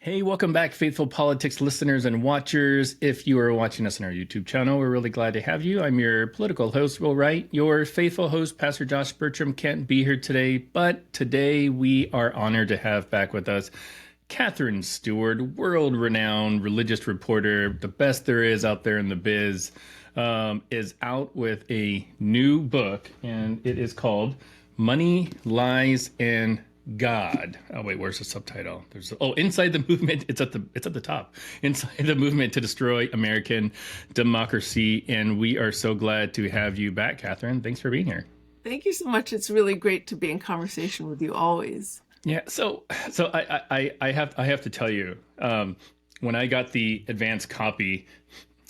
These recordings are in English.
Hey, welcome back, faithful politics listeners and watchers. If you are watching us on our YouTube channel, we're really glad to have you. I'm your political host, Will Wright. Your faithful host, Pastor Josh Bertram, can't be here today, but today we are honored to have back with us Katherine Stewart, world-renowned religious reporter, the best there is out there in the biz, is out with a new book, and it is called Money, Lies, and God. Oh wait, where's the subtitle? Inside the movement. It's at the top. Inside the movement to destroy American democracy. And we are so glad to have you back, Katherine. Thanks for being here. Thank you so much. It's really great to be in conversation with you always. Yeah. So I have to tell you, when I got the advanced copy,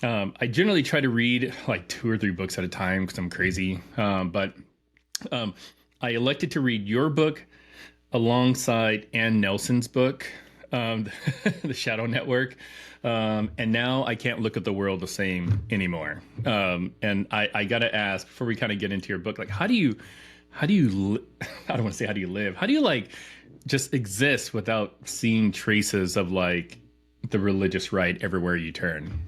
I generally try to read like 2 or 3 books at a time because I'm crazy. But I elected to read your book alongside Ann Nelson's book, The Shadow Network. And now I can't look at the world the same anymore. And I got to ask, before we kind of get into your book, like, how do you, I don't want to say how do you live? How do you like just exist without seeing traces of like the religious right everywhere you turn?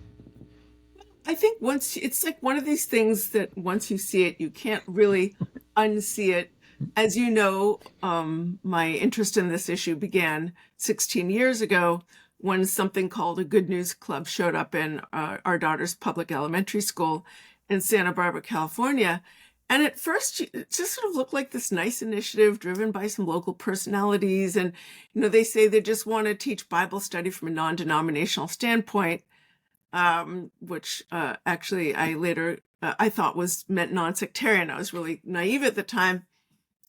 I think it's like one of these things that once you see it, you can't really unsee it. As you know, my interest in this issue began 16 years ago when something called a Good News Club showed up in our daughter's public elementary school in Santa Barbara, California. And at first, it just sort of looked like this nice initiative driven by some local personalities. And, they say they just want to teach Bible study from a non-denominational standpoint, which actually I later, I thought meant non-sectarian. I was really naive at the time.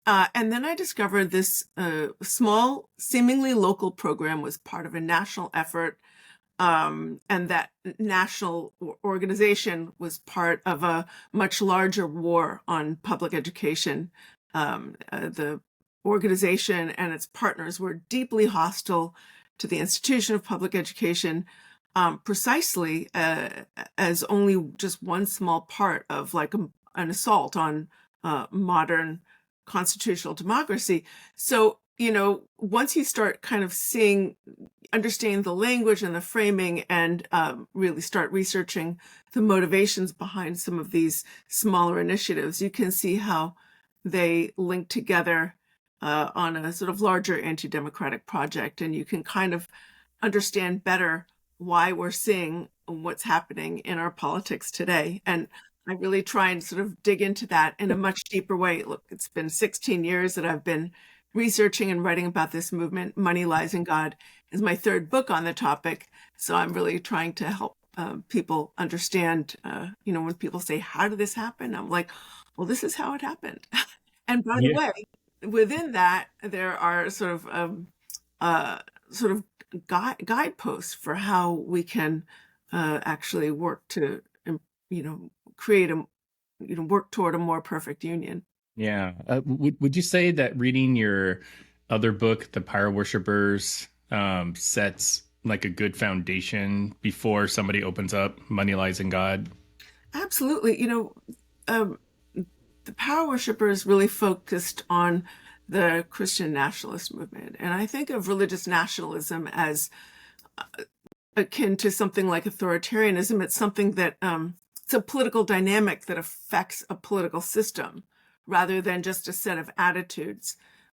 And then I discovered this small, seemingly local program was part of a national effort. And that national organization was part of a much larger war on public education. The organization and its partners were deeply hostile to the institution of public education, precisely as only just one small part of like an assault on modern constitutional democracy. So, once you start kind of understanding the language and the framing and really start researching the motivations behind some of these smaller initiatives, you can see how they link together on a sort of larger anti-democratic project. And you can kind of understand better why we're seeing what's happening in our politics today. And I really try and sort of dig into that in a much deeper way. Look, it's been 16 years that I've been researching and writing about this movement. Money, Lies, and God is my 3rd book on the topic. So I'm really trying to help people understand, when people say, how did this happen? I'm like, well, this is how it happened. And by the Yeah. way, within that, there are sort of guideposts for how we can actually work to, create work toward a more perfect union. Yeah. Would you say that reading your other book, The Power Worshippers, sets like a good foundation before somebody opens up Money, Lies, and God? Absolutely. The Power Worshippers really focused on the Christian nationalist movement. And I think of religious nationalism as akin to something like authoritarianism. It's something that it's a political dynamic that affects a political system rather than just a set of attitudes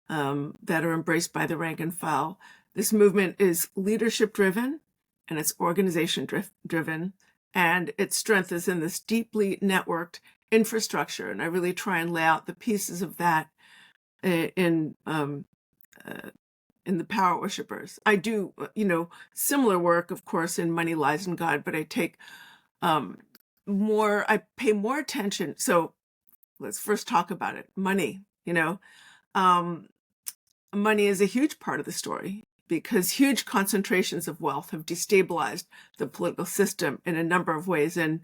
that are embraced by the rank and file. This movement is leadership driven and it's organization driven, and its strength is in this deeply networked infrastructure. And I really try and lay out the pieces of that in the Power Worshippers. I do, similar work, of course, in Money, Lies, and God, but I take I pay more attention. So let's first talk about it. Money, money is a huge part of the story because huge concentrations of wealth have destabilized the political system in a number of ways. And,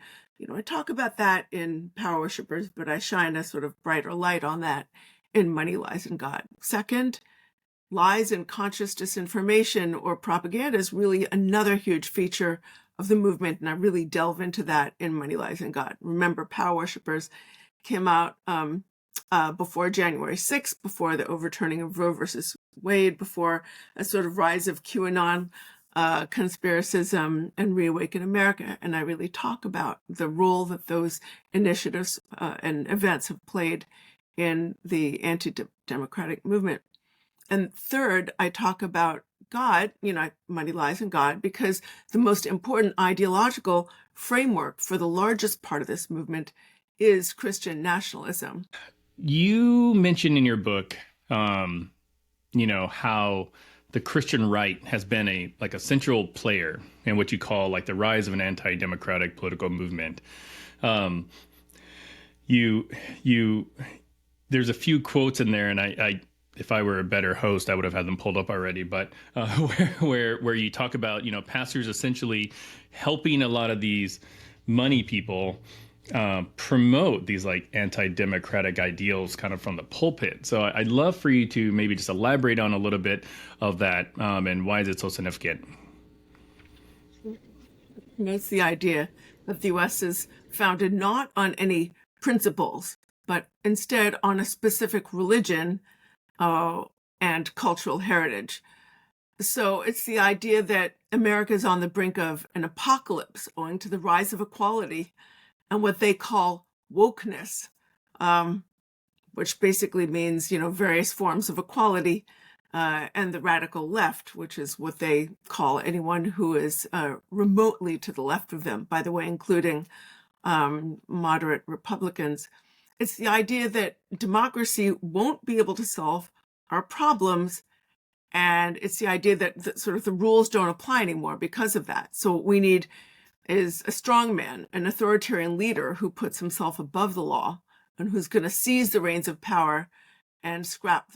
I talk about that in Power Worshippers, but I shine a sort of brighter light on that in Money, Lies, and God. Second, lies and conscious disinformation or propaganda is really another huge feature of the movement. And I really delve into that in Money, Lies, and God. Remember, Power Worshippers came out before January 6th, before the overturning of Roe versus Wade, before a sort of rise of QAnon Conspiracism, and Reawaken America. And I really talk about the role that those initiatives and events have played in the anti-democratic movement. And third, I talk about God, Money Lies in God, because the most important ideological framework for the largest part of this movement is Christian nationalism. You mentioned in your book, how the Christian right has been a central player in what you call like the rise of an anti-democratic political movement. Um, you you there's a few quotes in there, and I if I were a better host, I would have had them pulled up already. But where you talk about pastors essentially helping a lot of these money people promote these like anti-democratic ideals kind of from the pulpit. So I'd love for you to maybe just elaborate on a little bit of that and why is it so significant? It's the idea that the U.S. is founded not on any principles, but instead on a specific religion and cultural heritage. So it's the idea that America is on the brink of an apocalypse owing to the rise of equality and what they call wokeness, which basically means, various forms of equality, and the radical left, which is what they call anyone who is remotely to the left of them, by the way, including moderate Republicans. It's the idea that democracy won't be able to solve our problems. And it's the idea that sort of the rules don't apply anymore because of that. So what we need is a strong man, an authoritarian leader who puts himself above the law and who's going to seize the reins of power and scrap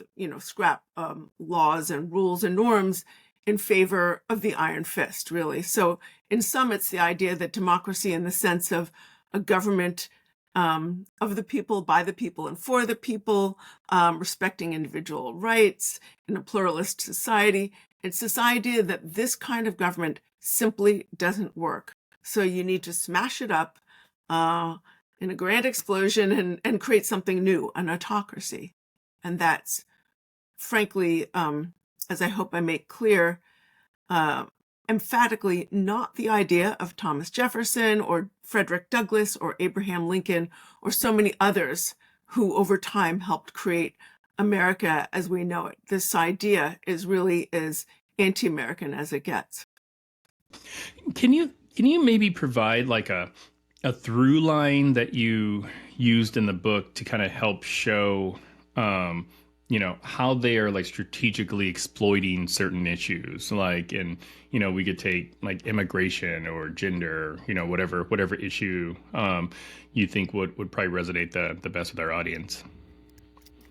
laws and rules and norms in favor of the iron fist, really. So in sum, it's the idea that democracy in the sense of a government of the people, by the people, and for the people, respecting individual rights in a pluralist society. It's this idea that this kind of government simply doesn't work. So you need to smash it up in a grand explosion and create something new, an autocracy. And that's, frankly, as I hope I make clear, emphatically not the idea of Thomas Jefferson or Frederick Douglass or Abraham Lincoln or so many others who over time helped create America as we know it. This idea is really as anti-American as it gets. Can you maybe provide like a through line that you used in the book to kind of help show how they are like strategically exploiting certain issues, like we could take like immigration or gender, whatever issue you think would probably resonate the best with our audience.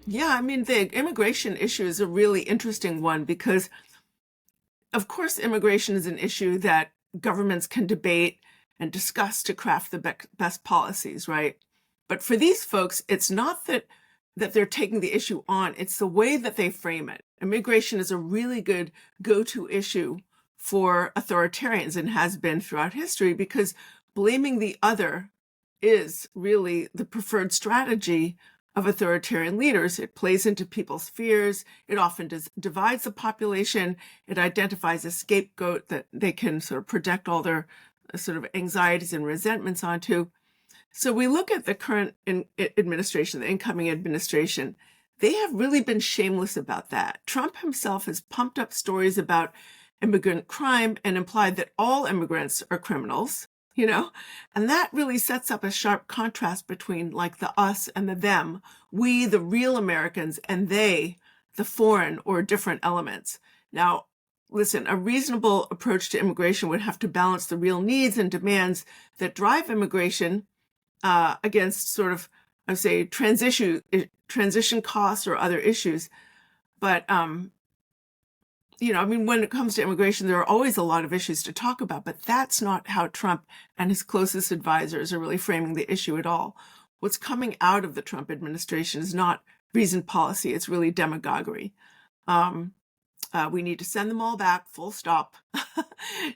Yeah, I mean, the immigration issue is a really interesting one because, of course, immigration is an issue that governments can debate and discuss to craft the best policies, right? But for these folks, it's not that they're taking the issue on, it's the way that they frame it. Immigration is a really good go-to issue for authoritarians and has been throughout history because blaming the other is really the preferred strategy of authoritarian leaders. It plays into people's fears. It often divides the population. It identifies a scapegoat that they can sort of project all their sort of anxieties and resentments onto. So we look at the current administration, the incoming administration. They have really been shameless about that. Trump himself has pumped up stories about immigrant crime and implied that all immigrants are criminals, and that really sets up a sharp contrast between like the us and the them, we, the real Americans, and they, the foreign or different elements. Now, listen, a reasonable approach to immigration would have to balance the real needs and demands that drive immigration against sort of, I would say, transition costs or other issues. But, when it comes to immigration, there are always a lot of issues to talk about, but that's not how Trump and his closest advisors are really framing the issue at all. What's coming out of the Trump administration is not reasoned policy, it's really demagoguery. We need to send them all back, full stop.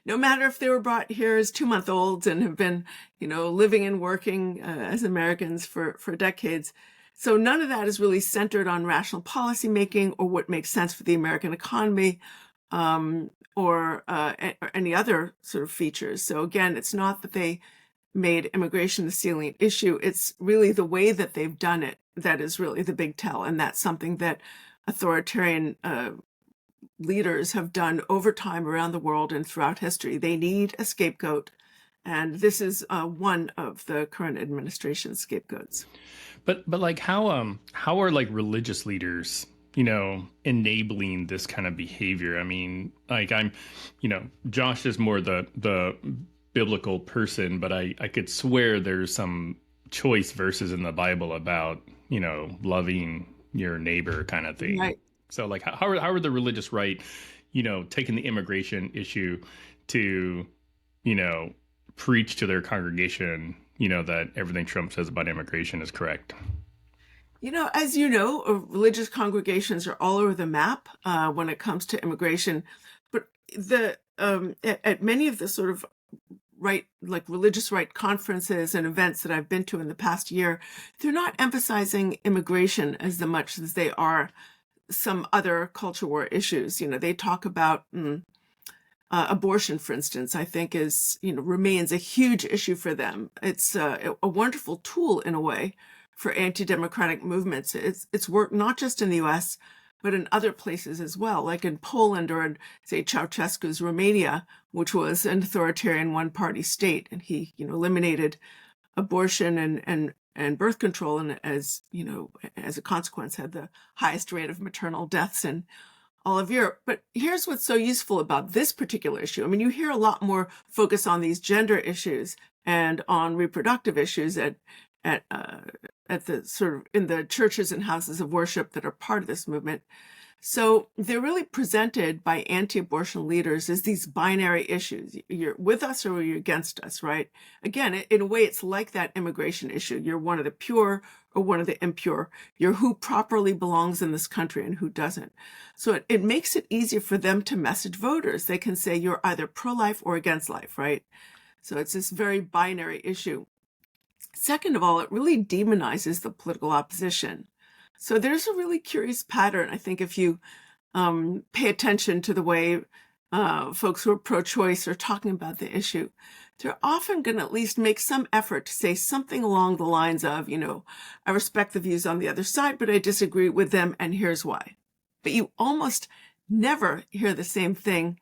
No matter if they were brought here as 2-month-olds and have been, living and working as Americans for decades. So none of that is really centered on rational policy making or what makes sense for the American economy. or any other sort of features. So again, it's not that they made immigration the salient issue. It's really the way that they've done it that is really the big tell. And that's something that authoritarian leaders have done over time around the world and throughout history. They need a scapegoat. And this is one of the current administration's scapegoats. But like how are like religious leaders, enabling this kind of behavior? I mean, like Josh is more the biblical person, but I could swear there's some choice verses in the Bible about, loving your neighbor kind of thing. Right. So like how are the religious right, taking the immigration issue to, preach to their congregation, that everything Trump says about immigration is correct? As you know, religious congregations are all over the map when it comes to immigration. But at many of the sort of religious right conferences and events that I've been to in the past year, they're not emphasizing immigration as much as they are some other culture war issues. They talk about abortion, for instance, I think remains a huge issue for them. It's a wonderful tool in a way for anti-democratic movements. It's worked not just in the US, but in other places as well, like in Poland or in, say, Ceausescu's Romania, which was an authoritarian one-party state, and he, eliminated abortion and birth control, and as a consequence, had the highest rate of maternal deaths in all of Europe. But here's what's so useful about this particular issue. I mean, you hear a lot more focus on these gender issues and on reproductive issues at the sort of in the churches and houses of worship that are part of this movement. So they're really presented by anti-abortion leaders as these binary issues. You're with us or you're against us, right? Again, in a way, it's like that immigration issue. You're one of the pure or one of the impure. You're who properly belongs in this country and who doesn't. So it makes it easier for them to message voters. They can say you're either pro-life or against life, right? So it's this very binary issue. Second of all, it really demonizes the political opposition. So there's a really curious pattern, I think, if you pay attention to the way folks who are pro-choice are talking about the issue. They're often going to at least make some effort to say something along the lines of, I respect the views on the other side, but I disagree with them, and here's why. But you almost never hear the same thing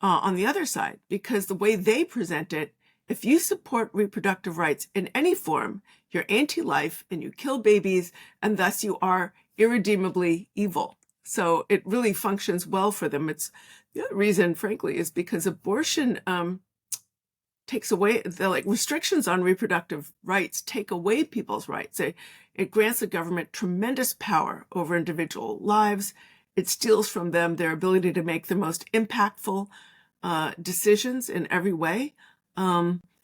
on the other side, because the way they present it, if you support reproductive rights in any form, you're anti-life and you kill babies, and thus you are irredeemably evil. So it really functions well for them. It's the other reason, frankly, is because abortion takes away restrictions on reproductive rights, take away people's rights. It grants the government tremendous power over individual lives. It steals from them their ability to make the most impactful decisions in every way.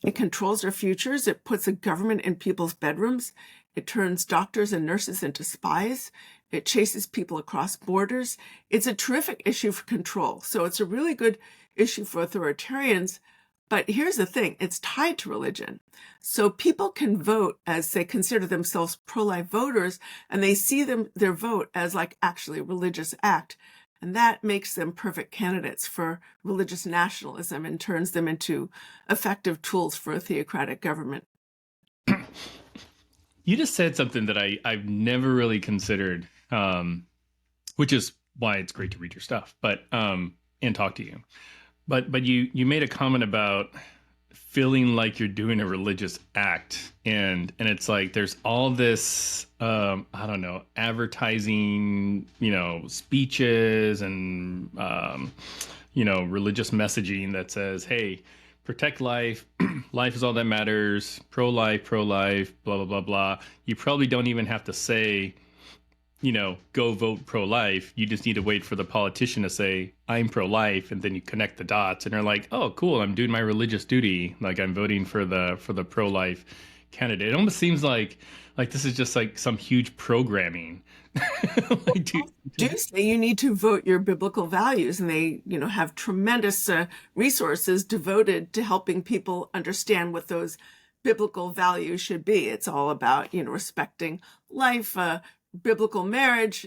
It controls their futures. It puts a government in people's bedrooms. It turns doctors and nurses into spies. It chases people across borders. It's a terrific issue for control. So it's a really good issue for authoritarians. But here's the thing, it's tied to religion. So people can vote as they consider themselves pro-life voters, and they see their vote as actually a religious act. And that makes them perfect candidates for religious nationalism and turns them into effective tools for a theocratic government. You just said something that I've never really considered, which is why it's great to read your stuff, but and talk to you. But you made a comment about feeling like you're doing a religious act, and it's like there's all this I don't know, advertising, speeches and religious messaging that says, hey, protect life, life is all that matters, pro-life, blah blah blah blah. You probably don't even have to say, go vote pro-life. You just need to wait for the politician to say, I'm pro-life, and then you connect the dots and they're like, oh, cool, I'm doing my religious duty. Like I'm voting for the pro-life candidate. It almost seems like this is just like some huge programming. Do say you need to vote your biblical values, and they, have tremendous resources devoted to helping people understand what those biblical values should be. It's all about, respecting life, biblical marriage,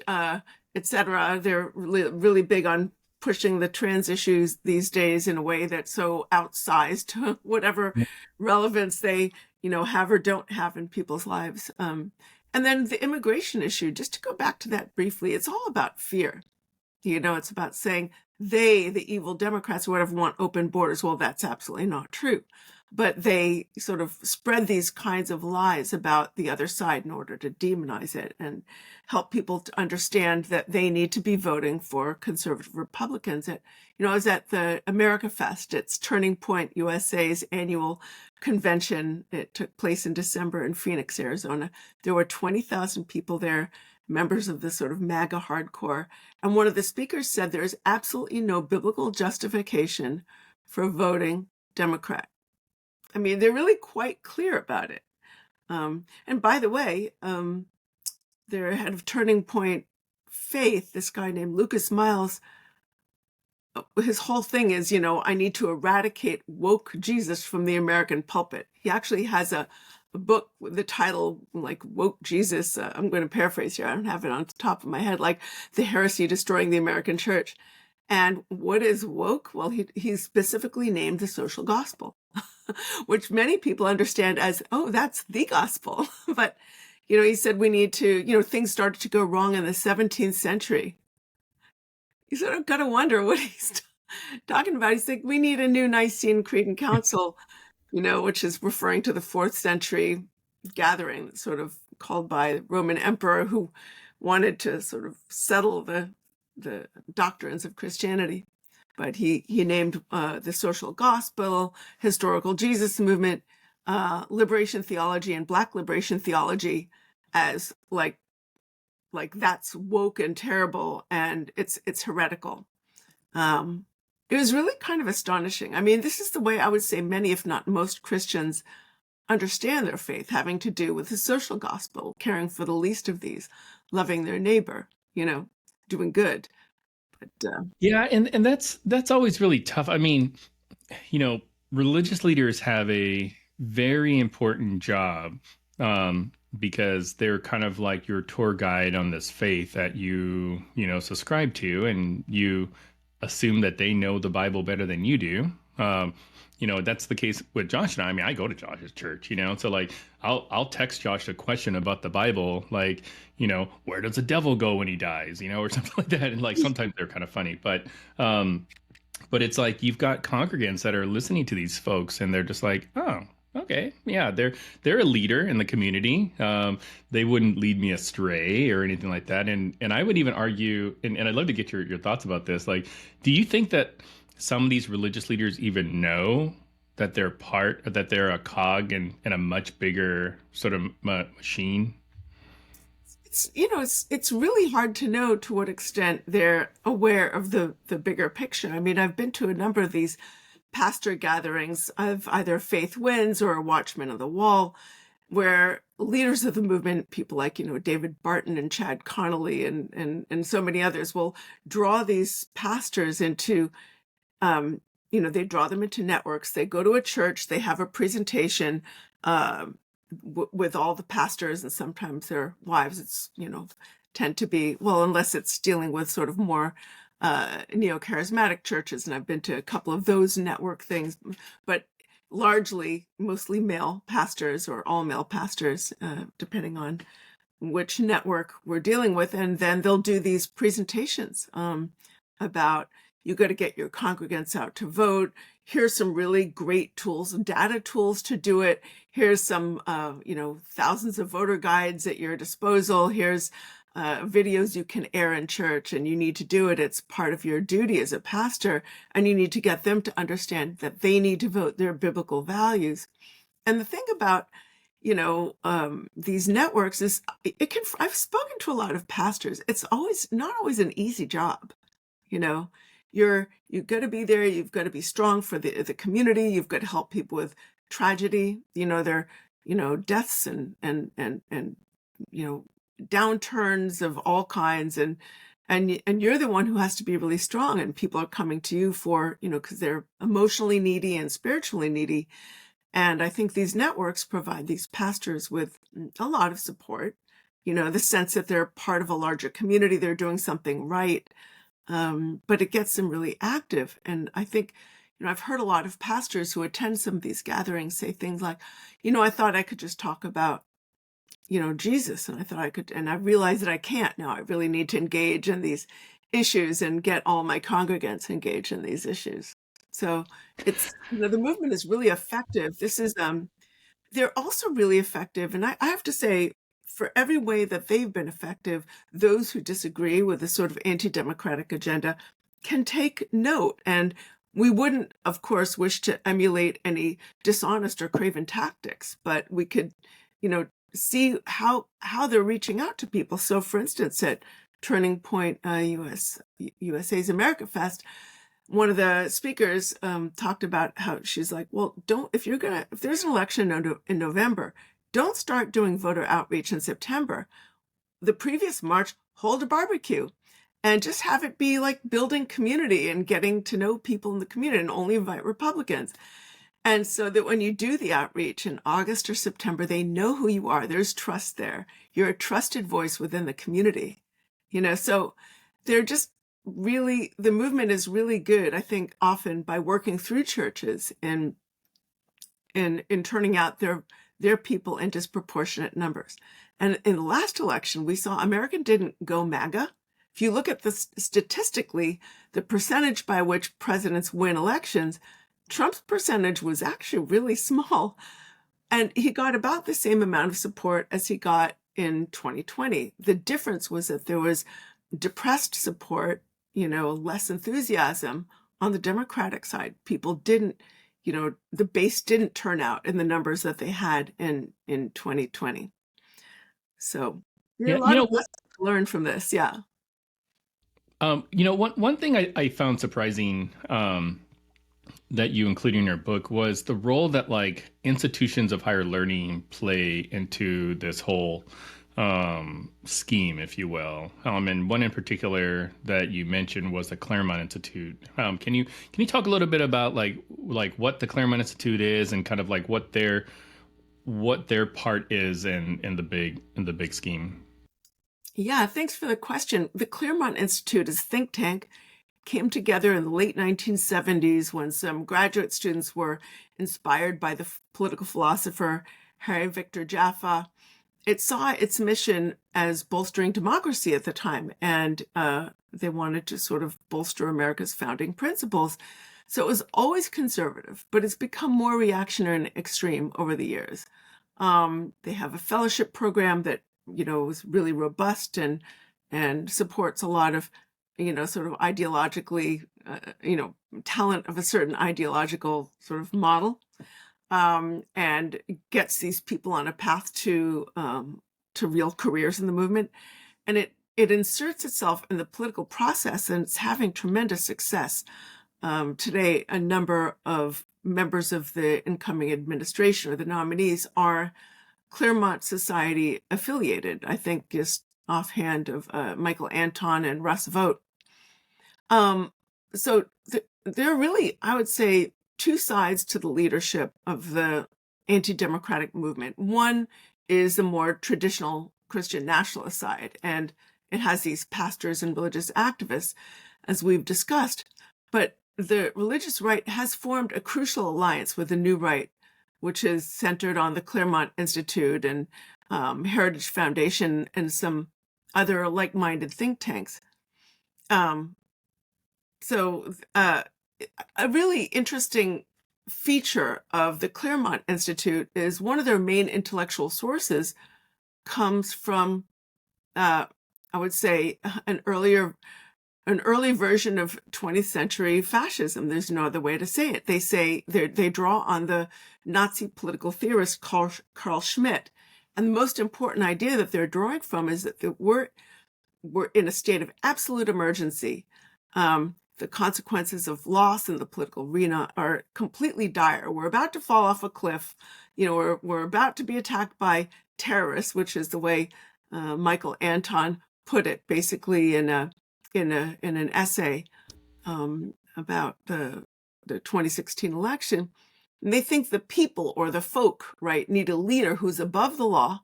etc. They're really, really big on pushing the trans issues these days in a way that's so outsized, whatever relevance they, have or don't have in people's lives. And then the immigration issue, just to go back to that briefly, it's all about fear. It's about saying they, the evil Democrats, or whatever, want open borders. Well, that's absolutely not true. But they sort of spread these kinds of lies about the other side in order to demonize it and help people to understand that they need to be voting for conservative Republicans. I was at the America Fest. It's Turning Point USA's annual convention. It took place in December in Phoenix, Arizona. There were 20,000 people there, members of the sort of MAGA hardcore. And one of the speakers said there is absolutely no biblical justification for voting Democrat. I mean, they're really quite clear about it. And by the way, their head of Turning Point Faith, this guy named Lucas Miles, his whole thing is, I need to eradicate woke Jesus from the American pulpit. He actually has a book with the title like Woke Jesus. I'm going to paraphrase here. I don't have it on the top of my head, like The Heresy Destroying the American Church. And what is woke? Well, he specifically named the social gospel, which many people understand as, oh, that's the gospel. But, he said we need to, things started to go wrong in the 17th century. You sort of got to wonder what he's talking about. He's like, we need a new Nicene Creed and Council, which is referring to the 4th century gathering, sort of called by the Roman emperor who wanted to sort of settle the doctrines of Christianity. But he named the social gospel, historical Jesus movement, liberation theology, and Black liberation theology as like that's woke and terrible, and it's heretical. It was really kind of astonishing. I mean, this is the way I would say many, if not most, Christians understand their faith, having to do with the social gospel, caring for the least of these, loving their neighbor, doing good. But Yeah, and that's always really tough. I mean, religious leaders have a very important job, because they're kind of like your tour guide on this faith that you subscribe to, and you assume that they know the Bible better than you do. That's the case with Josh and I. I mean, I go to Josh's church, so like I'll text Josh a question about the Bible, like, where does the devil go when he dies, or something like that. And like sometimes they're kind of funny, but it's like you've got congregants that are listening to these folks and they're just like, oh, okay, yeah, they're a leader in the community. They wouldn't lead me astray or anything like that. And I would even argue, and I'd love to get your thoughts about this. Like, do you think that some of these religious leaders even know that they're a cog in a much bigger sort of machine? It's really hard to know to what extent they're aware of the bigger picture. I mean, I've been to a number of these pastor gatherings of either Faith Wins or Watchmen on the Wall, where leaders of the movement, people like, David Barton and Chad Connolly and so many others, will draw these pastors into, they draw them into networks. They go to a church, they have a presentation with all the pastors and sometimes their wives. It's, tend to be, well, unless it's dealing with sort of more neo-charismatic churches, and I've been to a couple of those network things, but largely mostly male pastors or all male pastors, depending on which network we're dealing with. And then they'll do these presentations about, you got to get your congregants out to vote. Here's some really great tools, data tools to do it. Here's some, thousands of voter guides at your disposal. Here's videos you can air in church, and you need to do it. It's part of your duty as a pastor, and you need to get them to understand that they need to vote their biblical values. And the thing about, these networks is I've spoken to a lot of pastors. It's not always an easy job. You've got to be there. You've got to be strong for the community. You've got to help people with tragedy. There, deaths and downturns of all kinds, and you're the one who has to be really strong, and people are coming to you for, because they're emotionally needy and spiritually needy. And I think these networks provide these pastors with a lot of support, the sense that they're part of a larger community, they're doing something right. but it gets them really active. And I think, I've heard a lot of pastors who attend some of these gatherings say things like, I thought I could just talk about, Jesus, and I thought I could, and I realized that I can't now. I really need to engage in these issues and get all my congregants engaged in these issues. So it's, the movement is really effective. They're also really effective. And I have to say, for every way that they've been effective, those who disagree with the sort of anti-democratic agenda can take note. And we wouldn't, of course, wish to emulate any dishonest or craven tactics, but we could, see how they're reaching out to people. So, for instance, at Turning Point USA's America Fest, one of the speakers talked about how she's like, well, if there's an election in November, don't start doing voter outreach in September. The previous March, hold a barbecue and just have it be like building community and getting to know people in the community, and only invite Republicans. And so that when you do the outreach in August or September, they know who you are. There's trust there. You're a trusted voice within the community. So they're just really, the movement is really good, I think, often by working through churches and in turning out their people in disproportionate numbers. And in the last election, we saw America didn't go MAGA. If you look at statistically, the percentage by which presidents win elections, Trump's percentage was actually really small. And he got about the same amount of support as he got in 2020. The difference was that there was depressed support, less enthusiasm on the Democratic side. People didn't, the base didn't turn out in the numbers that they had in 2020. So there are a lot of lessons to learn from this. Yeah. One thing I found surprising that you include in your book was the role that like institutions of higher learning play into this whole scheme, if you will. And one in particular that you mentioned was the Claremont Institute. Can you talk a little bit about like what the Claremont Institute is and kind of like what their part is in the big scheme? Yeah, thanks for the question. The Claremont Institute is a think tank, came together in the late 1970s when some graduate students were inspired by the political philosopher Harry Victor Jaffa. It saw its mission as bolstering democracy at the time, and they wanted to sort of bolster America's founding principles. So it was always conservative, but it's become more reactionary and extreme over the years. They have a fellowship program that is really robust and supports a lot of sort of ideologically talent of a certain ideological sort of model, and gets these people on a path to real careers in the movement. And it inserts itself in the political process, and it's having tremendous success. Today, a number of members of the incoming administration or the nominees are Claremont Society affiliated. I think just offhand of Michael Anton and Russ Vogt. So there are really, I would say, two sides to the leadership of the anti-democratic movement. One is the more traditional Christian nationalist side, and it has these pastors and religious activists, as we've discussed. But the religious right has formed a crucial alliance with the New Right, which is centered on the Claremont Institute and Heritage Foundation and some other like-minded think tanks. So a really interesting feature of the Claremont Institute is one of their main intellectual sources comes from, I would say, an early version of 20th century fascism. There's no other way to say it. They say they draw on the Nazi political theorist Carl Schmitt. And the most important idea that they're drawing from is that we're in a state of absolute emergency. The consequences of loss in the political arena are completely dire. We're about to fall off a cliff. We're about to be attacked by terrorists, which is the way Michael Anton put it, basically in an essay about the 2016 election. And they think the people or the folk, right, need a leader who's above the law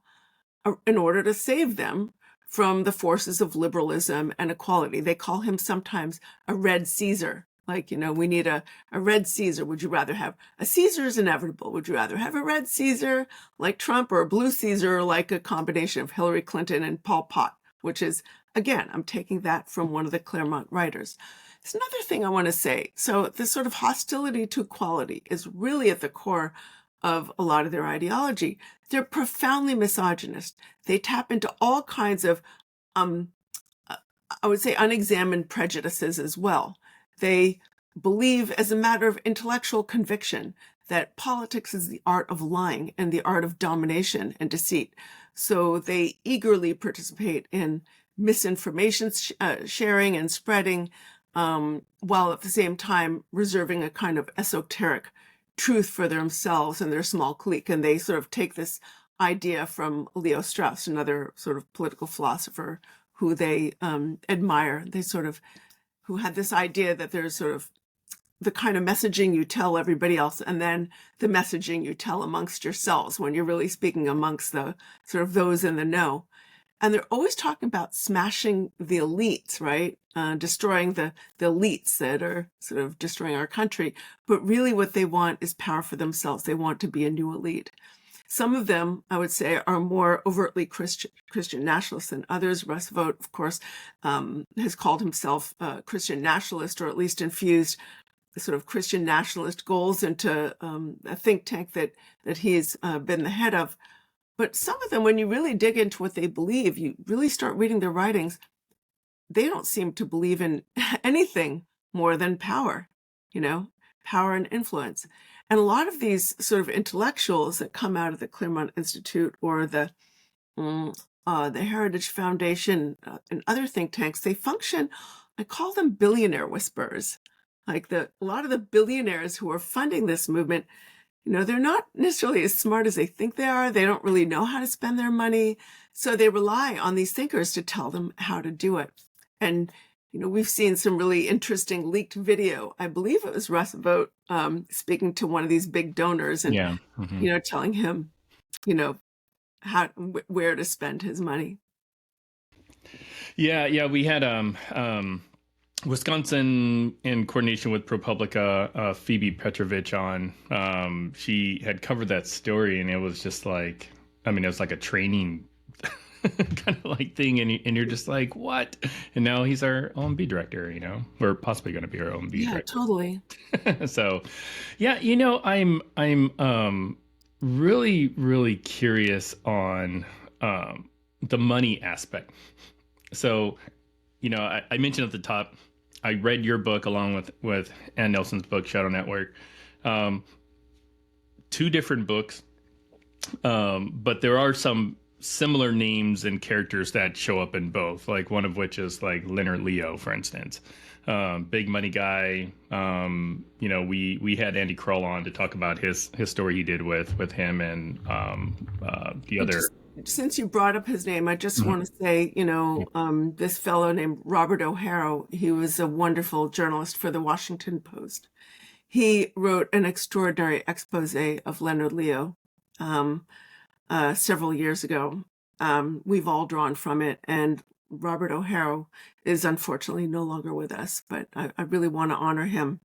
in order to save them from the forces of liberalism and equality. They call him sometimes a red Caesar. Like, we need a red Caesar. Would you rather have a Caesar is inevitable? Would you rather have a red Caesar like Trump or a blue Caesar like a combination of Hillary Clinton and Pol Pot, which is, again, I'm taking that from one of the Claremont writers. There's another thing I want to say. So this sort of hostility to equality is really at the core of a lot of their ideology. They're profoundly misogynist. They tap into all kinds of, I would say, unexamined prejudices as well. They believe, as a matter of intellectual conviction, that politics is the art of lying and the art of domination and deceit. So they eagerly participate in misinformation sharing and spreading, while at the same time reserving a kind of esoteric truth for themselves and their small clique. And they sort of take this idea from Leo Strauss, another sort of political philosopher who they admire. They sort of, who had this idea that there's sort of the kind of messaging you tell everybody else, and then the messaging you tell amongst yourselves when you're really speaking amongst the sort of those in the know. And they're always talking about smashing the elites, right? Destroying the elites that are sort of destroying our country. But really what they want is power for themselves. They want to be a new elite. Some of them, I would say, are more overtly Christian nationalists than others. Russ Vought, of course, has called himself a Christian nationalist, or at least infused sort of Christian nationalist goals into a think tank that he's been the head of. But some of them, when you really dig into what they believe, you really start reading their writings, they don't seem to believe in anything more than power, power and influence. And a lot of these sort of intellectuals that come out of the Claremont Institute or the Heritage Foundation and other think tanks, they function, I call them billionaire whisperers. Like a lot of the billionaires who are funding this movement, they're not necessarily as smart as they think they are. They don't really know how to spend their money. So they rely on these thinkers to tell them how to do it. And, we've seen some really interesting leaked video. I believe it was Russ Vought speaking to one of these big donors and, Yeah. Mm-hmm. Telling him, where to spend his money. Yeah. We had Wisconsin, in coordination with ProPublica, Phoebe Petrovich on. She had covered that story, and it was just like, it was like a training kind of like thing, and you're just like, what? And now he's our OMB director, or possibly going to be our OMB director. Yeah, totally. So, yeah, I'm really, really curious on the money aspect. So, I mentioned at the top, I read your book along with Ann Nelson's book, Shadow Network. 2 different books, but there are some similar names and characters that show up in both, like one of which is like Leonard Leo, for instance. Big money guy. We had Andy Kroll on to talk about his story he did with him and the other. Since you brought up his name, I just want to say, this fellow named Robert O'Hara, he was a wonderful journalist for the Washington Post. He wrote an extraordinary expose of Leonard Leo several years ago. We've all drawn from it, and Robert O'Hara is unfortunately no longer with us, but I really want to honor him.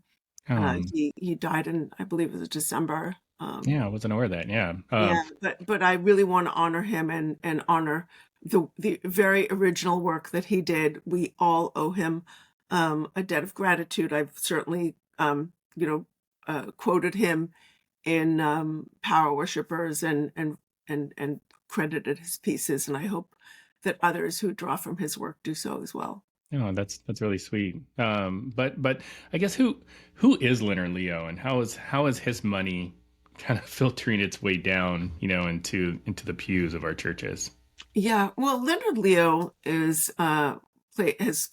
He died in, I believe it was December. I wasn't aware of that. Yeah. But I really want to honor him and honor the very original work that he did. We all owe him a debt of gratitude. I've certainly, quoted him in Power Worshippers and credited his pieces, and I hope that others who draw from his work do so as well. Oh, that's really sweet. But I guess who is Leonard Leo, and how is his money kind of filtering its way down, into the pews of our churches? Yeah, well, Leonard Leo has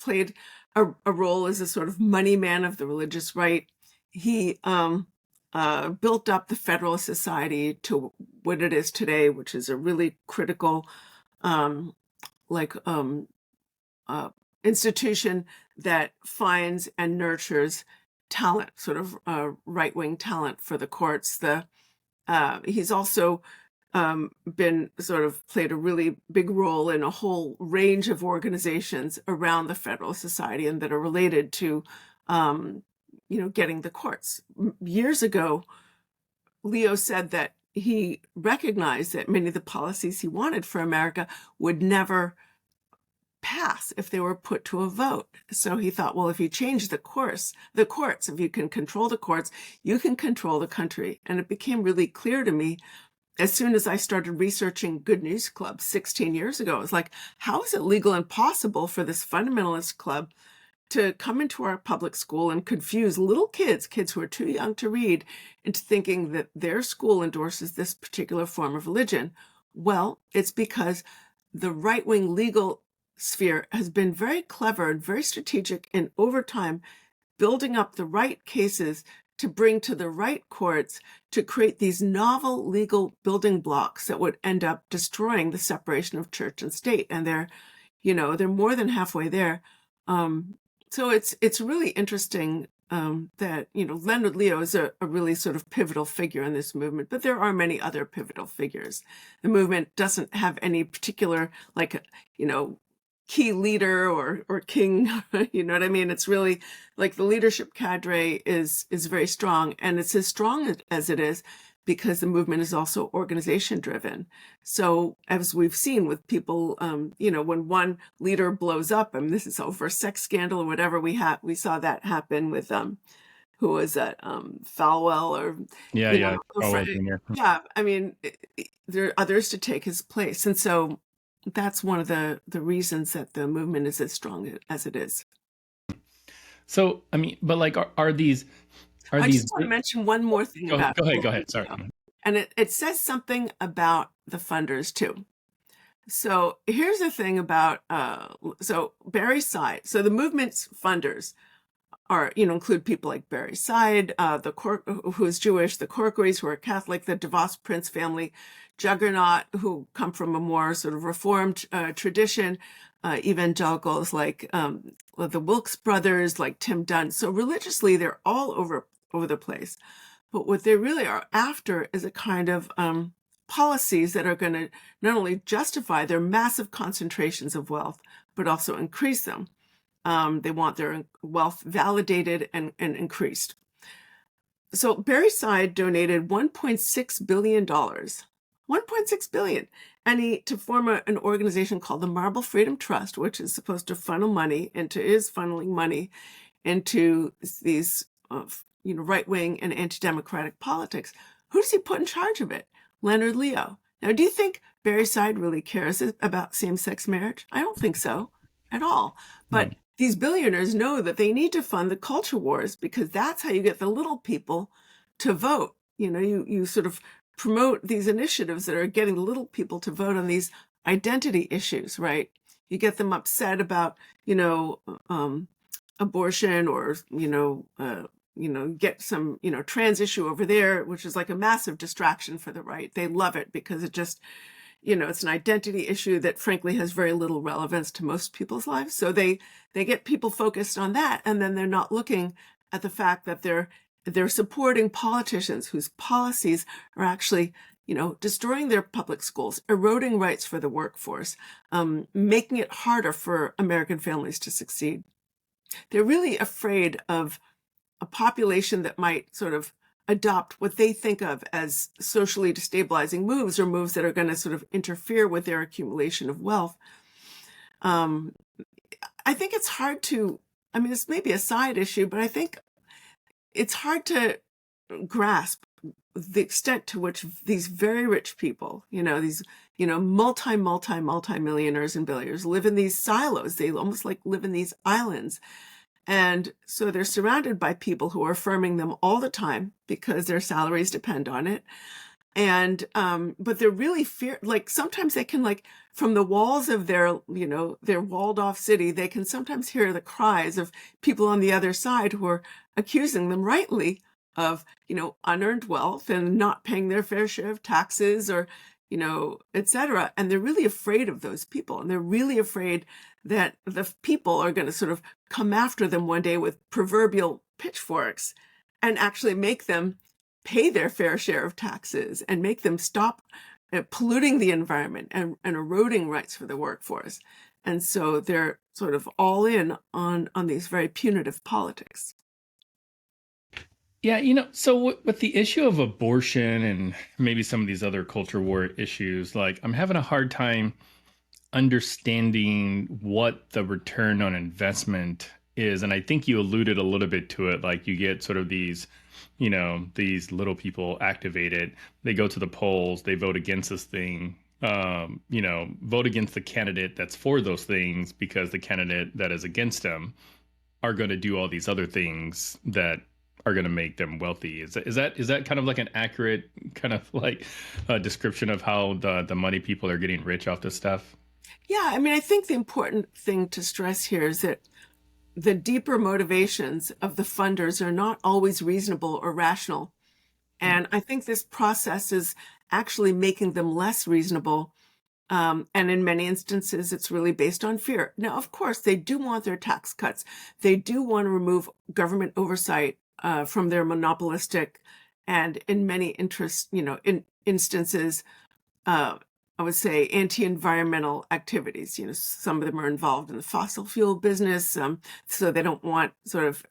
played a role as a sort of money man of the religious right. He built up the Federalist Society to what it is today, which is a really critical, institution that finds and nurtures talent, sort of right-wing talent for the courts. He's also been sort of played a really big role in a whole range of organizations around the Federalist Society and that are related to, getting the courts. Years ago, Leo said that he recognized that many of the policies he wanted for America would never pass if they were put to a vote. So he thought, well, if you change the courts, if you can control the courts, you can control the country. And it became really clear to me as soon as I started researching Good News Club 16 years ago. It was like, how is it legal and possible for this fundamentalist club to come into our public school and confuse little kids who are too young to read, into thinking that their school endorses this particular form of religion? Well, it's because the right-wing legal sphere has been very clever and very strategic in, over time, building up the right cases to bring to the right courts to create these novel legal building blocks that would end up destroying the separation of church and state. And they're more than halfway there. So it's really interesting that, Leonard Leo is a really sort of pivotal figure in this movement, but there are many other pivotal figures. The movement doesn't have any particular, key leader or king, you know what I mean? It's really like the leadership cadre is very strong, and it's as strong as it is because the movement is also organization driven. So as we've seen with people, when one leader blows up, and this is over a sex scandal or whatever, we saw that happen with who was that, Falwell, or Falwell Jr. yeah. I mean, there are others to take his place, and so that's one of the reasons that the movement is as strong as it is. So, I mean, but like, are these? I just want to mention one more thing about it. Go ahead. Sorry. And it says something about the funders too. So here's the thing about, so Barry Side. So the movement's funders are, include people like Barry Side, who is Jewish, the Corkeries, who are Catholic, the DeVos Prince family, Juggernaut, who come from a more sort of reformed tradition, evangelicals like the Wilkes brothers, like Tim Dunn. So religiously, they're all over the place. But what they really are after is a kind of policies that are going to not only justify their massive concentrations of wealth, but also increase them. They want their wealth validated and increased. So Barry Side donated $1.6 billion, $1.6 billion, to form an organization called the Marble Freedom Trust, which is supposed to funneling money into these, right-wing and anti-democratic politics. Who does he put in charge of it? Leonard Leo. Now, do you think Barry Side really cares about same-sex marriage? I don't think so at all. But these billionaires know that they need to fund the culture wars, because that's how you get the little people to vote. You sort of promote these initiatives that are getting the little people to vote on these identity issues, right? You get them upset about, abortion, or, get some, trans issue over there, which is like a massive distraction for the right. They love it because it just, it's an identity issue that frankly has very little relevance to most people's lives. So they get people focused on that, and then they're not looking at the fact that they're supporting politicians whose policies are actually, destroying their public schools, eroding rights for the workforce, making it harder for American families to succeed. They're really afraid of a population that might sort of adopt what they think of as socially destabilizing moves, or moves that are going to sort of interfere with their accumulation of wealth. I think it's hard to, this may be a side issue, but I think it's hard to grasp the extent to which these very rich people, these, multi-millionaires and billionaires live in these silos. They almost like live in these islands. And so they're surrounded by people who are affirming them all the time because their salaries depend on it. And, but they're really sometimes they can, from the walls of their walled off city, they can sometimes hear the cries of people on the other side who are accusing them rightly of, unearned wealth and not paying their fair share of taxes, or, et cetera. And they're really afraid of those people. And they're really afraid that the people are going to sort of come after them one day with proverbial pitchforks and actually make them pay their fair share of taxes and make them stop polluting the environment and eroding rights for the workforce. And so they're sort of all in on these very punitive politics. Yeah, so with the issue of abortion and maybe some of these other culture war issues, like I'm having a hard time understanding what the return on investment is. And I think you alluded a little bit to it. Like you get sort of these little people activated. They go to the polls, they vote against this thing, vote against the candidate that's for those things because the candidate that is against them are going to do all these other things that are going to make them wealthy. Is that kind of like an accurate kind of like description of how the money people are getting rich off this stuff? Yeah, I mean, I think the important thing to stress here is that the deeper motivations of the funders are not always reasonable or rational. And I think this process is actually making them less reasonable. And in many instances, it's really based on fear. Now, of course, they do want their tax cuts. They do want to remove government oversight from their monopolistic and in many instances, I would say anti-environmental activities. Some of them are involved in the fossil fuel business, so they don't want sort of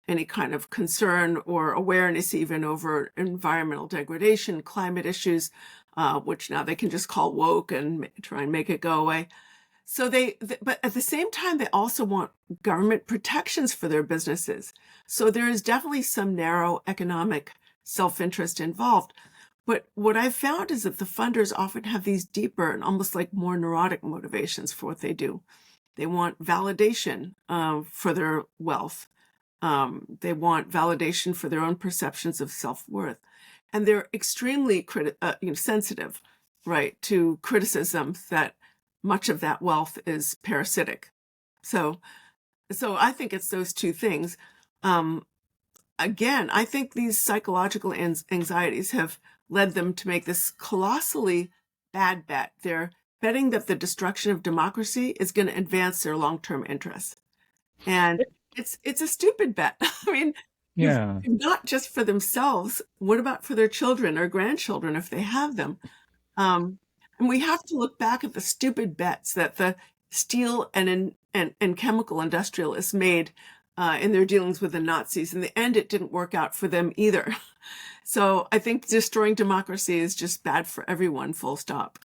any kind of concern or awareness even over environmental degradation, climate issues, which now they can just call woke and try and make it go away. So but at the same time, they also want government protections for their businesses. So there is definitely some narrow economic self-interest involved. But what I've found is that the funders often have these deeper and almost like more neurotic motivations for what they do. They want validation for their wealth. They want validation for their own perceptions of self-worth. And they're extremely sensitive, right, to criticisms that much of that wealth is parasitic. So I think it's those two things. Again, I think these psychological anxieties have led them to make this colossally bad bet. They're betting that the destruction of democracy is going to advance their long-term interests. And it's a stupid bet. I mean, Yeah. not just for themselves. What about for their children or grandchildren if they have them? And we have to look back at the stupid bets that the steel and chemical industrialists made in their dealings with the Nazis. In the end, it didn't work out for them either. So I think destroying democracy is just bad for everyone, full stop.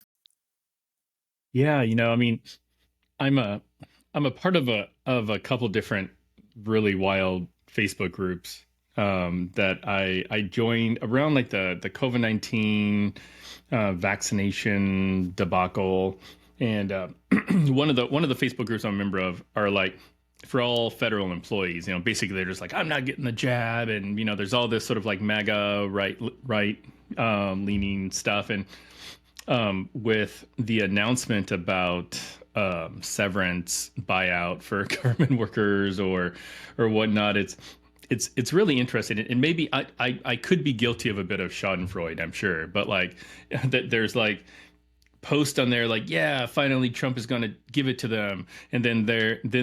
Yeah, I mean, I'm a I'm a part of a couple different really wild Facebook groups that I joined around like the COVID-19 vaccination debacle, and one of the Facebook groups I'm a member of are like for all federal employees. Basically they're just like, I'm not getting the jab, and there's all this sort of like MAGA right leaning stuff, and with the announcement about severance buyout for government workers or whatnot, it's really interesting, and maybe I could be guilty of a bit of Schadenfreude, I'm sure, but like that there's like post on there like, yeah, finally Trump is going to give it to them, and then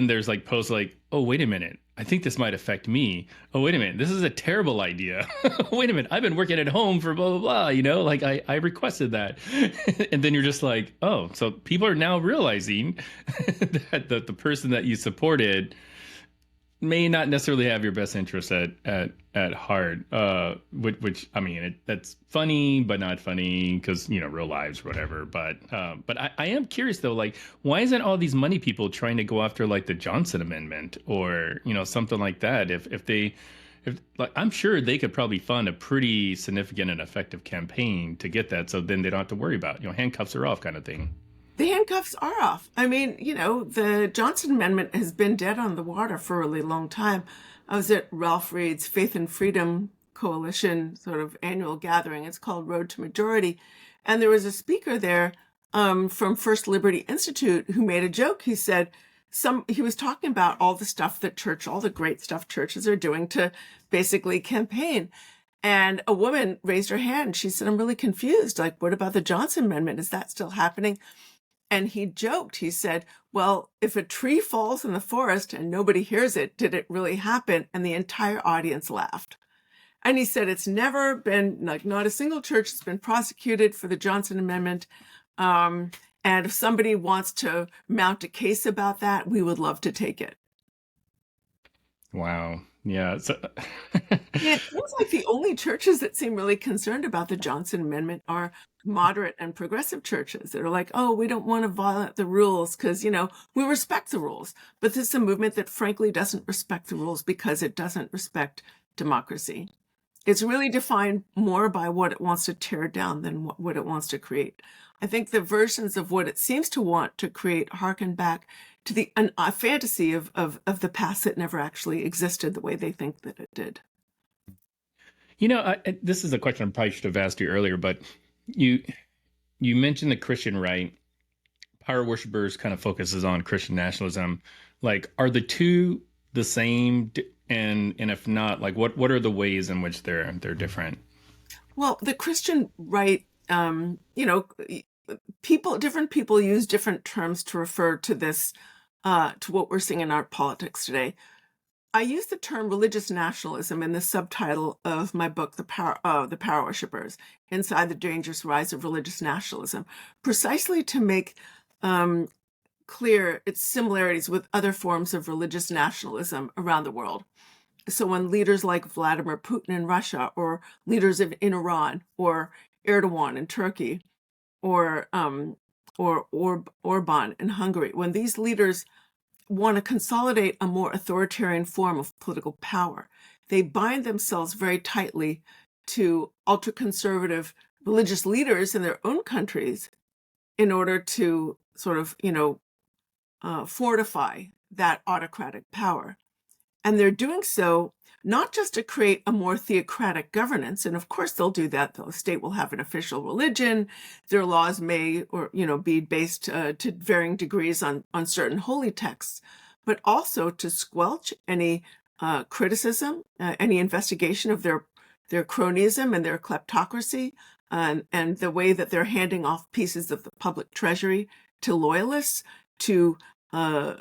there's like posts like, oh wait a minute, I think this might affect me. Oh wait a minute, this is a terrible idea. Wait a minute, I've been working at home for blah blah blah, like I requested that. And then you're just like, oh, so people are now realizing that the person that you supported may not necessarily have your best interests at heart, which I mean, that's funny but not funny because real lives, whatever. But I am curious though, like, why isn't all these money people trying to go after like the Johnson Amendment or something like that? If like, I'm sure they could probably fund a pretty significant and effective campaign to get that, so then they don't have to worry about handcuffs are off kind of thing. The handcuffs are off. I mean, the Johnson Amendment has been dead on the water for a really long time. I was at Ralph Reed's Faith and Freedom Coalition sort of annual gathering. It's called Road to Majority. And there was a speaker there from First Liberty Institute who made a joke. He said, he was talking about all the stuff that all the great stuff churches are doing to basically campaign. And a woman raised her hand. She said, I'm really confused. Like, what about the Johnson Amendment? Is that still happening? And he joked, he said, well, if a tree falls in the forest and nobody hears it, did it really happen? And the entire audience laughed. And he said it's never been, like, not a single church has been prosecuted for the Johnson Amendment. And if somebody wants to mount a case about that, we would love to take it. Wow. Yeah. So Yeah, it seems like the only churches that seem really concerned about the Johnson Amendment are moderate and progressive churches that are like, oh, we don't want to violate the rules because, we respect the rules. But this is a movement that frankly doesn't respect the rules because it doesn't respect democracy. It's really defined more by what it wants to tear down than what it wants to create. I think the versions of what it seems to want to create harken back to a fantasy of the past that never actually existed the way they think that it did. This is a question I probably should have asked you earlier, but you you mentioned the Christian right. Power worshippers kind of focuses on Christian nationalism. Like, are the two the same? And if not, like, what are the ways in which they're different? Well, the Christian right, different people use different terms to refer to this, to what we're seeing in our politics today. I use the term religious nationalism in the subtitle of my book, The Power Worshippers, Inside the Dangerous Rise of Religious Nationalism, precisely to make clear its similarities with other forms of religious nationalism around the world. So when leaders like Vladimir Putin in Russia, or leaders in Iran, or Erdogan in Turkey, or Orban in Hungary, when these leaders want to consolidate a more authoritarian form of political power, they bind themselves very tightly to ultra-conservative religious leaders in their own countries in order to sort of, fortify that autocratic power. And they're doing so not just to create a more theocratic governance, and of course they'll do that. The state will have an official religion. Their laws may, be based to varying degrees on certain holy texts, but also to squelch any criticism, any investigation of their cronyism and their kleptocracy, and the way that they're handing off pieces of the public treasury to loyalists, to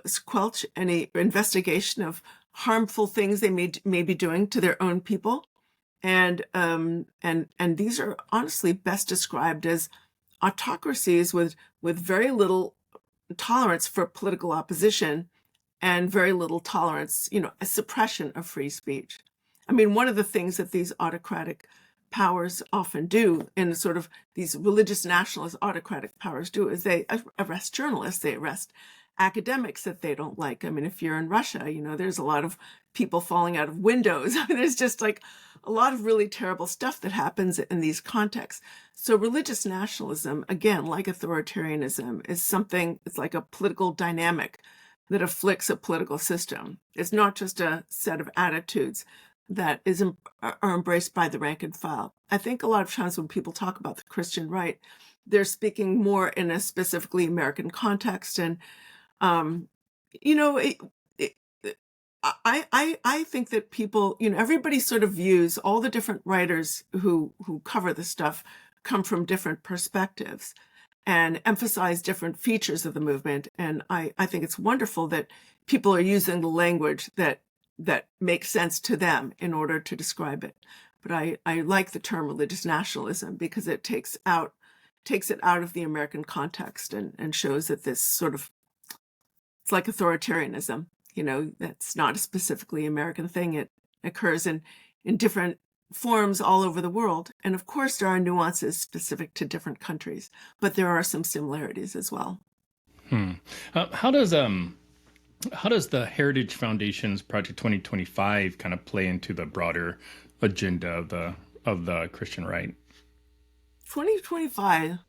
squelch any investigation of harmful things they may be doing to their own people. And these are honestly best described as autocracies with very little tolerance for political opposition and very little tolerance, a suppression of free speech. I mean, one of the things that these autocratic powers often do, and sort of these religious nationalist autocratic powers do, is they arrest journalists, they arrest academics that they don't like. I mean, if you're in Russia, there's a lot of people falling out of windows. There's just like a lot of really terrible stuff that happens in these contexts. So religious nationalism, again, like authoritarianism, is something, it's like a political dynamic that afflicts a political system. It's not just a set of attitudes that are embraced by the rank and file. I think a lot of times when people talk about the Christian right, they're speaking more in a specifically American context. And I think that people, everybody sort of views, all the different writers who cover this stuff come from different perspectives and emphasize different features of the movement. And I think it's wonderful that people are using the language that makes sense to them in order to describe it. But I like the term religious nationalism because it takes it out of the American context and shows that this sort of, it's like authoritarianism, that's not a specifically American thing. It occurs in different forms all over the world. And of course, there are nuances specific to different countries, but there are some similarities as well. How does the Heritage Foundation's Project 2025 kind of play into the broader agenda of the Christian right? 2025.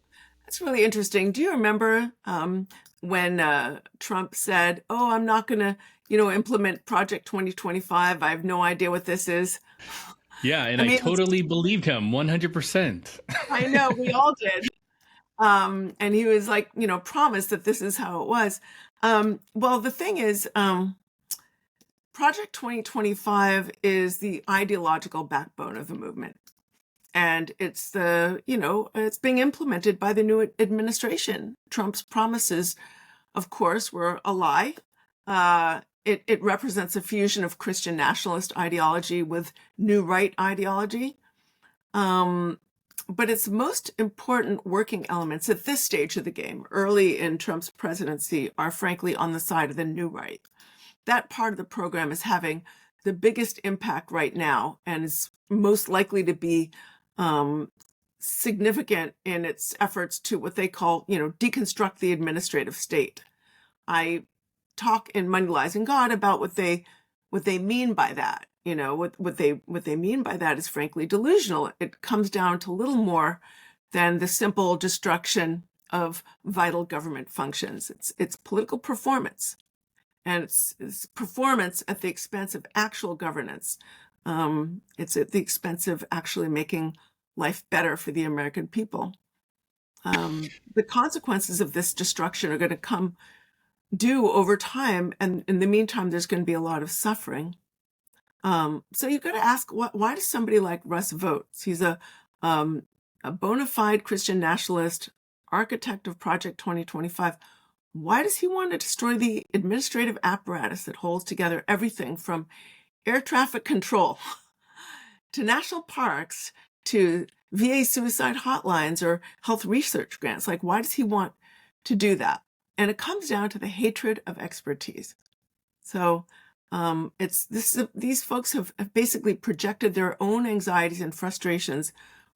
That's really interesting. Do you remember when Trump said, "Oh, I'm not going to, implement Project 2025. I have no idea what this is." Yeah, and I totally believed him 100%. I know, we all did. And he was like, promised that this is how it was. Well, the thing is, Project 2025 is the ideological backbone of the movement. And it's it's being implemented by the new administration. Trump's promises, of course, were a lie. it represents a fusion of Christian nationalist ideology with new right ideology. But its most important working elements at this stage of the game, early in Trump's presidency, are frankly on the side of the new right. That part of the program is having the biggest impact right now and is most likely to be significant in its efforts to what they call, deconstruct the administrative state. I talk in Money, Lies, and God about what they mean by that. What they mean by that is frankly delusional. It comes down to little more than the simple destruction of vital government functions. It's political performance, and it's performance at the expense of actual governance. It's at the expense of actually making life better for the American people. The consequences of this destruction are going to come due over time, and in the meantime, there's going to be a lot of suffering. So you've got to ask, why does somebody like Russ vote? He's a bona fide Christian nationalist, architect of Project 2025. Why does he want to destroy the administrative apparatus that holds together everything from air traffic control to national parks to VA suicide hotlines or health research grants? Like, why does he want to do that? And it comes down to the hatred of expertise. So these folks have basically projected their own anxieties and frustrations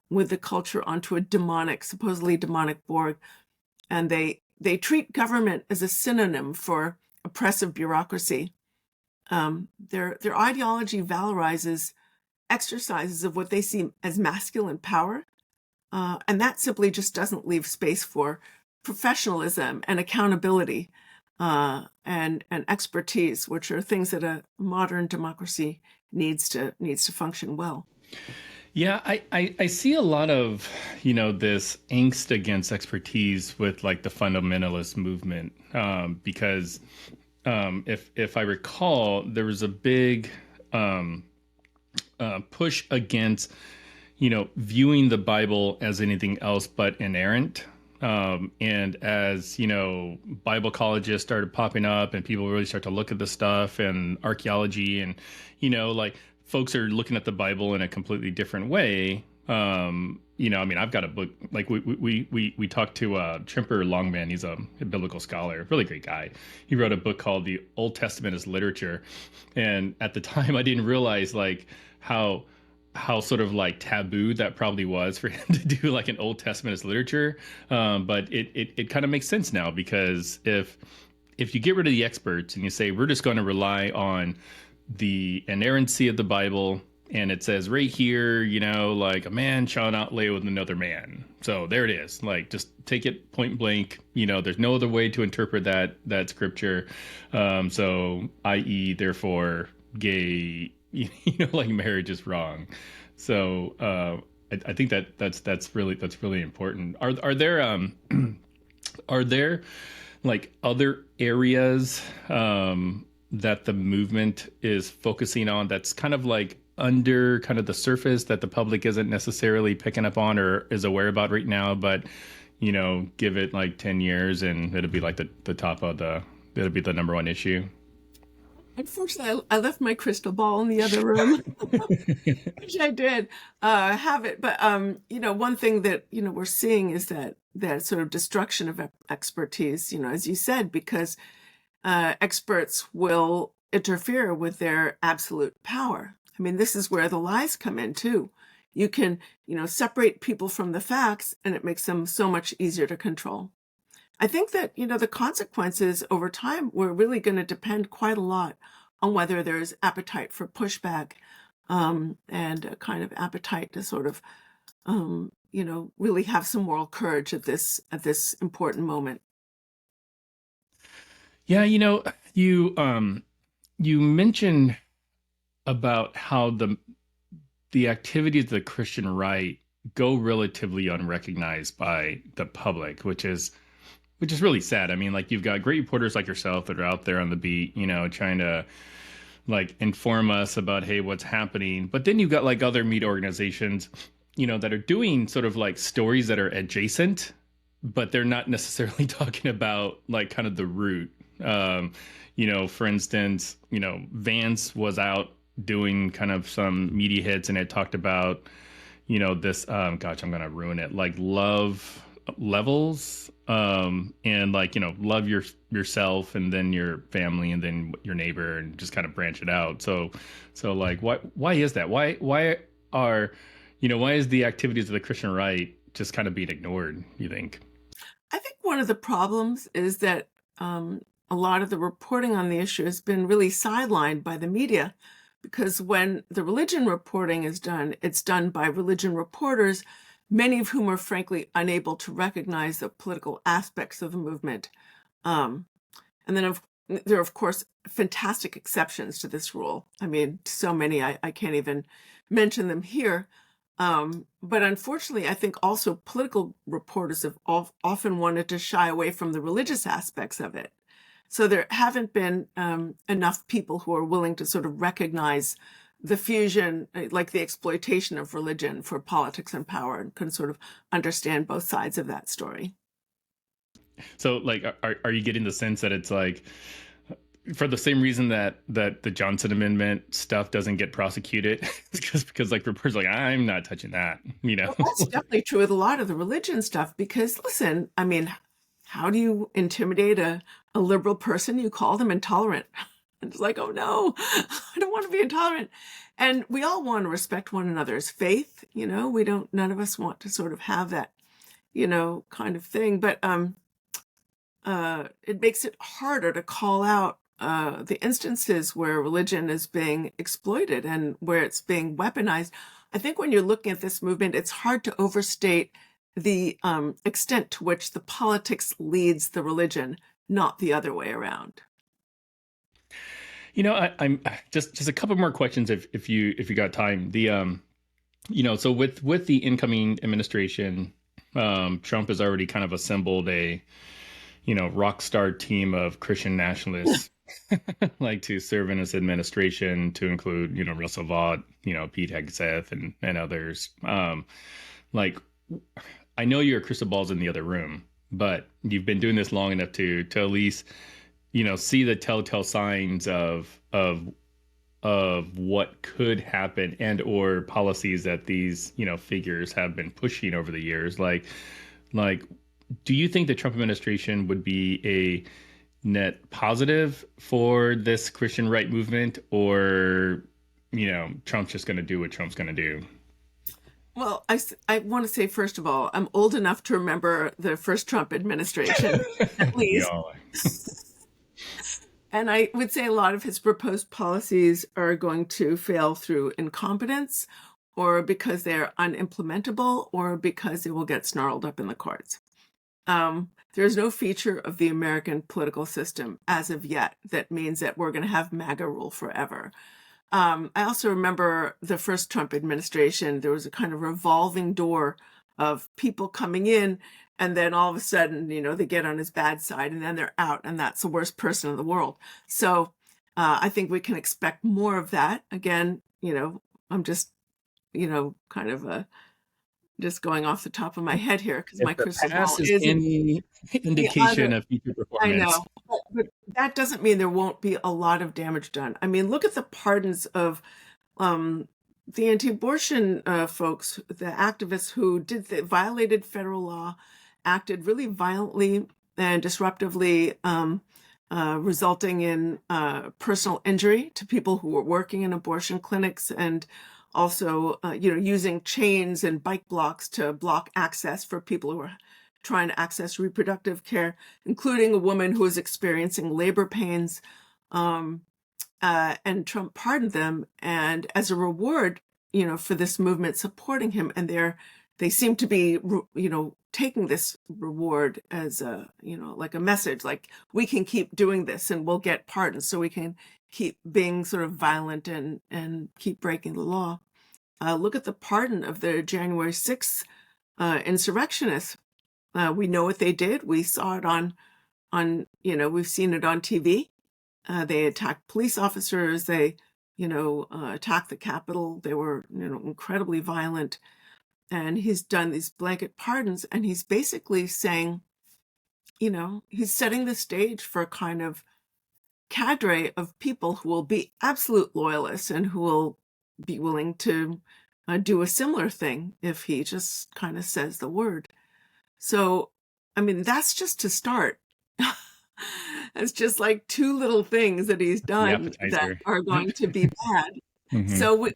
with the culture onto a supposedly demonic Borg, and they treat government as a synonym for oppressive bureaucracy. Their ideology valorizes exercises of what they see as masculine power, and that simply just doesn't leave space for professionalism and accountability and expertise, which are things that a modern democracy needs to function well. Yeah, I see a lot of, this angst against expertise with like the fundamentalist movement, because if I recall, there was a big push against, viewing the Bible as anything else but inerrant. And as, Bible colleges started popping up and people really start to look at the stuff and archaeology and, like folks are looking at the Bible in a completely different way. I've got a book, like we talked to Trimper Longman. He's a biblical scholar, really great guy. He wrote a book called The Old Testament as Literature. And at the time I didn't realize like how sort of like taboo that probably was for him to do like an Old Testament as literature. But it kind of makes sense now, because if you get rid of the experts and you say, we're just going to rely on the inerrancy of the Bible, and it says right here, like a man shall not lay with another man. So there it is. Like, just take it point blank. There's no other way to interpret that scripture. So i.e. therefore gay, like marriage is wrong. So I think that's really important. Are there like other areas that the movement is focusing on that's kind of like under kind of the surface that the public isn't necessarily picking up on or is aware about right now, but give it like 10 years and it'll be like the top of it'll be the number one issue? Unfortunately, I left my crystal ball in the other room, which I did have it. But, one thing that, we're seeing is that sort of destruction of expertise, as you said, because experts will interfere with their absolute power. I mean, this is where the lies come in, too. You can, separate people from the facts, and it makes them so much easier to control. I think that, the consequences over time were really going to depend quite a lot on whether there's appetite for pushback and a kind of appetite to sort of, really have some moral courage at this important moment. Yeah, you mentioned about how the activities of the Christian right go relatively unrecognized by the public, which is really sad. I mean, like, you've got great reporters like yourself that are out there on the beat, trying to like inform us about, hey, what's happening. But then you've got like other media organizations, that are doing sort of like stories that are adjacent, but they're not necessarily talking about like kind of the root, For instance, Vance was out doing kind of some media hits, and it talked about, this, gosh, I'm going to ruin it, like love levels, and like, love yourself, and then your family, and then your neighbor, and just kind of branch it out. So like, why is that? Are, why is the activities of the Christian right just kind of being ignored, you think? I think one of the problems is that a lot of the reporting on the issue has been really sidelined by the media, because when the religion reporting is done, it's done by religion reporters, many of whom are frankly unable to recognize the political aspects of the movement. Um, and then there are, of course, fantastic exceptions to this rule. I mean, so many, I can't even mention them here. But unfortunately, I think also political reporters have often wanted to shy away from the religious aspects of it. So there haven't been enough people who are willing to sort of recognize the fusion, like the exploitation of religion for politics and power, and can sort of understand both sides of that story. So like, are you getting the sense that it's like, for the same reason that the Johnson Amendment stuff doesn't get prosecuted, because like reporters are like, I'm not touching that. Well, that's definitely true with a lot of the religion stuff, because listen, I mean, how do you intimidate a liberal person? You call them intolerant. And it's like, oh no, I don't want to be intolerant. And we all want to respect one another's faith. None of us want to sort of have that, kind of thing. But it makes it harder to call out the instances where religion is being exploited and where it's being weaponized. I think when you're looking at this movement, it's hard to overstate the extent to which the politics leads the religion, not the other way around. I'm just a couple more questions if you got time. So with the incoming administration, Trump has already kind of assembled a rock star team of Christian nationalists like to serve in his administration, to include Russell Vaught, Pete Hegseth, and others. Like, I know your crystal ball's in the other room, but you've been doing this long enough to at least see the telltale signs of what could happen, and or policies that these figures have been pushing over the years. Like, do you think the Trump administration would be a net positive for this Christian right movement, or Trump's just going to do what Trump's going to do? Well, I want to say, first of all, I'm old enough to remember the first Trump administration, at least. No. And I would say a lot of his proposed policies are going to fail through incompetence, or because they're unimplementable, or because they will get snarled up in the courts. There's no feature of the American political system as of yet that means that we're going to have MAGA rule forever. I also remember the first Trump administration, there was a kind of revolving door of people coming in, and then all of a sudden, they get on his bad side, and then they're out, and that's the worst person in the world. So I think we can expect more of that. Again, I'm just, kind of just going off the top of my head here, because my If the crystal ball past is isn't any the indication other. of future I performance. know, but that doesn't mean there won't be a lot of damage done. I mean, look at the pardons of the anti-abortion folks, the activists who violated federal law, acted really violently and disruptively, resulting in personal injury to people who were working in abortion clinics, and also, using chains and bike blocks to block access for people who are trying to access reproductive care, including a woman who was experiencing labor pains. And Trump pardoned them, and as a reward, for this movement supporting him, and they seem to be, taking this reward as like a message, like, we can keep doing this and we'll get pardons, so we can keep being sort of violent and keep breaking the law. Look at the pardon of the January 6th insurrectionists. We know what they did. We saw it we've seen it on TV. They attacked police officers. They, attacked the Capitol. They were, incredibly violent. And he's done these blanket pardons, and he's basically saying, he's setting the stage for a kind of cadre of people who will be absolute loyalists and who will be willing to do a similar thing if he just kind of says the word. So, I mean, that's just to start. It's just like two little things that he's The done that appetizer. are going to be bad. Hmm. So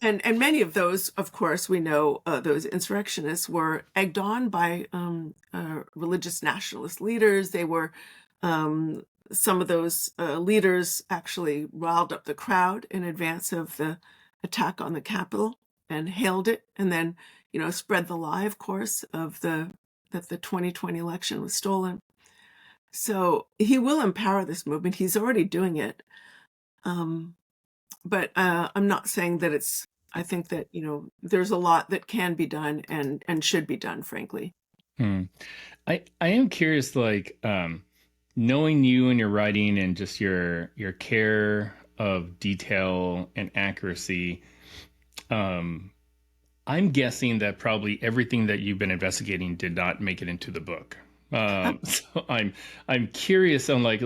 and many of those, of course, we know those insurrectionists were egged on by religious nationalist leaders. They were some of those leaders actually riled up the crowd in advance of the attack on the Capitol and hailed it, and then spread the lie, of course, of that the 2020 election was stolen. So he will empower this movement. He's already doing it. Um, but I'm not saying that it's, I think that, there's a lot that can be done and should be done, frankly. Hmm. I am curious, like, knowing you and your writing and just your care of detail and accuracy. I'm guessing that probably everything that you've been investigating did not make it into the book. So I'm curious on, like,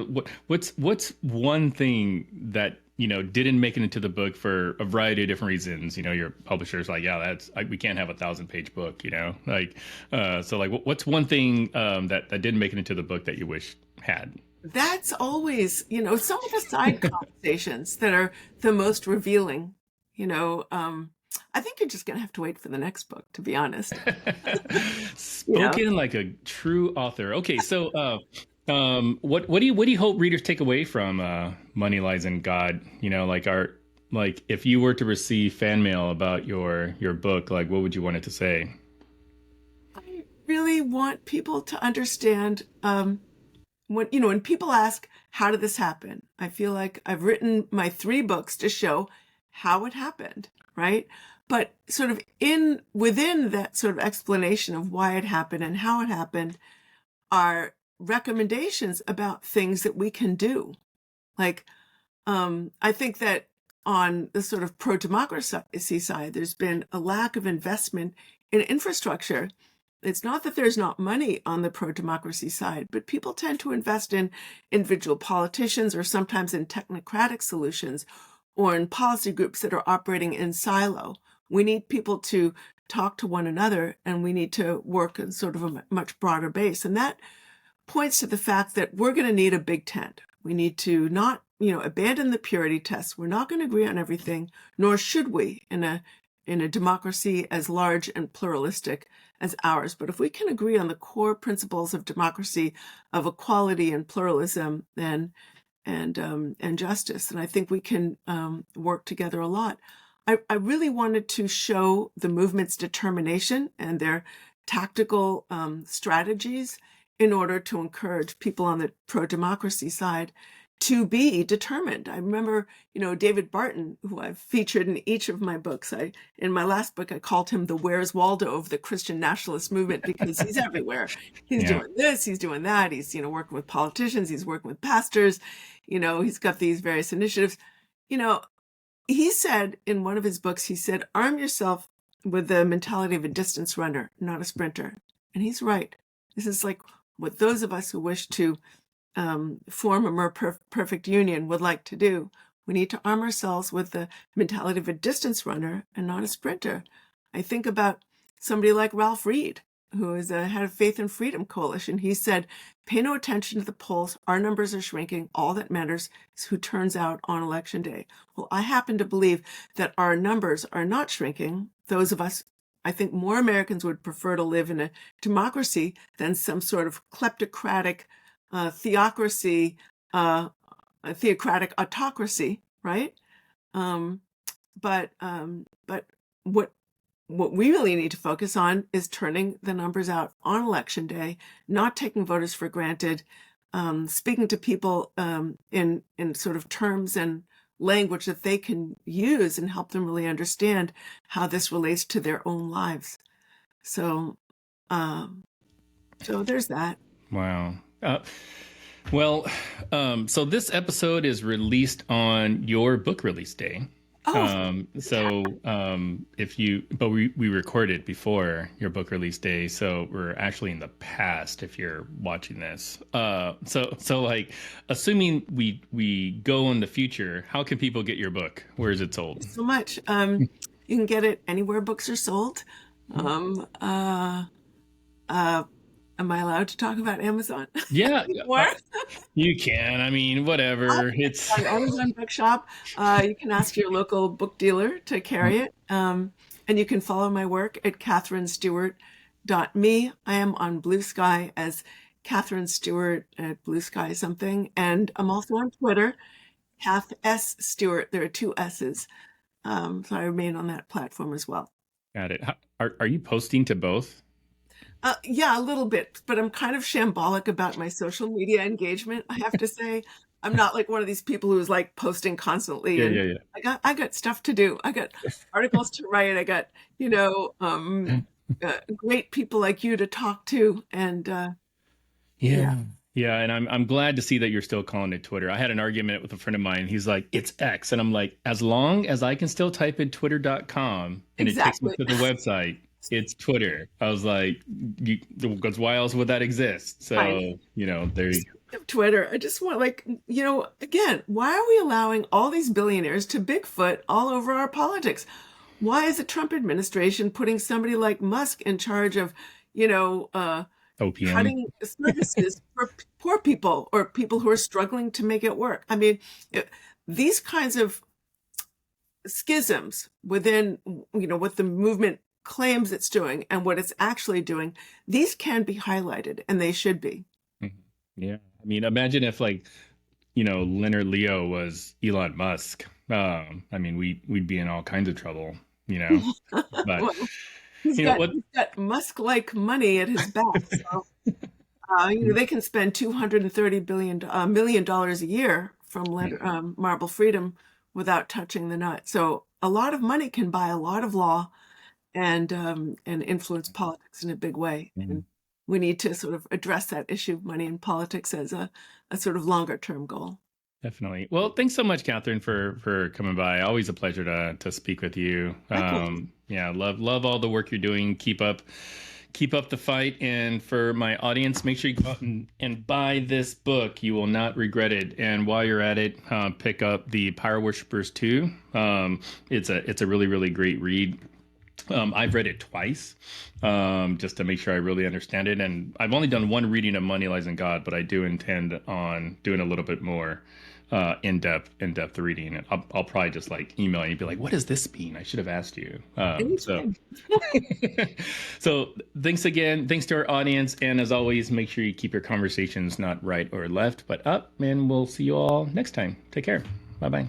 what's one thing that didn't make it into the book for a variety of different reasons. Your publisher's like, yeah, we can't have 1,000-page book. Like, so like, what's one thing that didn't make it into the book that you wish had? That's always, some of the side conversations that are the most revealing. You know, I think you're just going to have to wait for the next book, to be honest. You know, Spoken like a true author. Okay, so what do you hope readers take away from Money Lies in God? Like if you were to receive fan mail about your book, like what would you want it to say? I really want people to understand when people ask, how did this happen? I feel like I've written my 3 books to show how it happened, right? But sort of within that sort of explanation of why it happened and how it happened are recommendations about things that we can do. Like, I think that on the sort of pro-democracy side, there's been a lack of investment in infrastructure. It's not that there's not money on the pro-democracy side, but people tend to invest in individual politicians or sometimes in technocratic solutions or in policy groups that are operating in silo. We need people to talk to one another, and we need to work in sort of a much broader base. And that points to the fact that we're going to need a big tent. We need to not, abandon the purity test. We're not going to agree on everything, nor should we in a democracy as large and pluralistic as ours. But if we can agree on the core principles of democracy, of equality and pluralism and justice, then I think we can work together a lot. I really wanted to show the movement's determination and their tactical strategies in order to encourage people on the pro-democracy side to be determined. I remember, David Barton, who I've featured in each of my books. In my last book, I called him the Where's Waldo of the Christian nationalist movement because he's everywhere. He's Yeah. doing this, he's doing that. He's, working with politicians, he's working with pastors, he's got these various initiatives. You know, he said in one of his books, he said, arm yourself with the mentality of a distance runner, not a sprinter. And he's right. This is like what those of us who wish to form a more perfect union would like to do. We need to arm ourselves with the mentality of a distance runner and not a sprinter. I think about somebody like Ralph Reed, who is the head of Faith and Freedom Coalition. He said, pay no attention to the polls. Our numbers are shrinking. All that matters is who turns out on election day. Well, I happen to believe that our numbers are not shrinking. Those of us, I think more Americans would prefer to live in a democracy than some sort of kleptocratic theocracy, a theocratic autocracy, right? Um, but what we really need to focus on is turning the numbers out on election day, not taking voters for granted, speaking to people in sort of terms and language that they can use and help them really understand how this relates to their own lives. So, so there's that. Wow. Well, so this episode is released on your book release day. Oh, If you, but we recorded before your book release day, so we're actually in the past if you're watching this. So like, assuming we go in the future, how can people get your book? Where is it sold? so much. You can get it anywhere books are sold. Um, uh, uh, am I allowed to talk about Amazon Yeah, more? you can. I mean, whatever. It's On Amazon Bookshop. You can ask your local book dealer to carry it. And you can follow my work at katherinestewart.me. I am on Blue Sky as Katherine Stewart at Blue Sky something. And I'm also on Twitter, Kath S. Stewart. There are two S's. So I remain on that platform as well. got it. Are you posting to both? Yeah, a little bit, but I'm kind of shambolic about my social media engagement. I have to say, I'm not like one of these people who's like posting constantly. Yeah, And yeah, I got stuff to do. I got articles to write. I got yeah. great people like you to talk to, and yeah, Yeah. Yeah, and I'm glad to see that you're still calling it Twitter. I had an argument with a friend of mine. He's like, "It's X." And I'm like, "As long as I can still type in twitter.com and it takes me exactly. to the website, it's Twitter." I was like, because why else would that exist? I So, there you of Twitter. I just want again, why are we allowing all these billionaires to Bigfoot all over our politics? Why is the Trump administration putting somebody like Musk in charge of, you know, uh, OPM. cutting services for poor people or people who are struggling to make it work? I mean, these kinds of schisms within, what the movement claims it's doing and what it's actually doing, these can be highlighted and they should be. Mhm. Yeah. I mean, imagine if like, Leonard Leo was Elon Musk. I mean, we'd be in all kinds of trouble, but Well, he's got what? he's got Musk-like money at his back, so they can spend $230 million a year from Marble Freedom without touching the nut. So a lot of money can buy a lot of law and influence politics in a big way. And we need to sort of address that issue of money in politics as a sort of longer term goal. Definitely. Well, thanks so much, Catherine, for coming by. Always a pleasure to speak with you. Likewise. Yeah, love all the work you're doing. Keep up the fight. And for my audience, make sure you go out and buy this book. You will not regret it. And while you're at it, pick up the Power Worshippers 2. It's a really, really great read. I've read it twice, just to make sure I really understand it. And I've only done one reading of Money, Lies, and God, but I do intend on doing a little bit more in-depth reading. And I'll probably just like email you and be like, "What does this mean? I should have asked you." Anytime. So thanks again. Thanks to our audience. And as always, make sure you keep your conversations not right or left, but up. And we'll see you all next time. Take care. Bye-bye.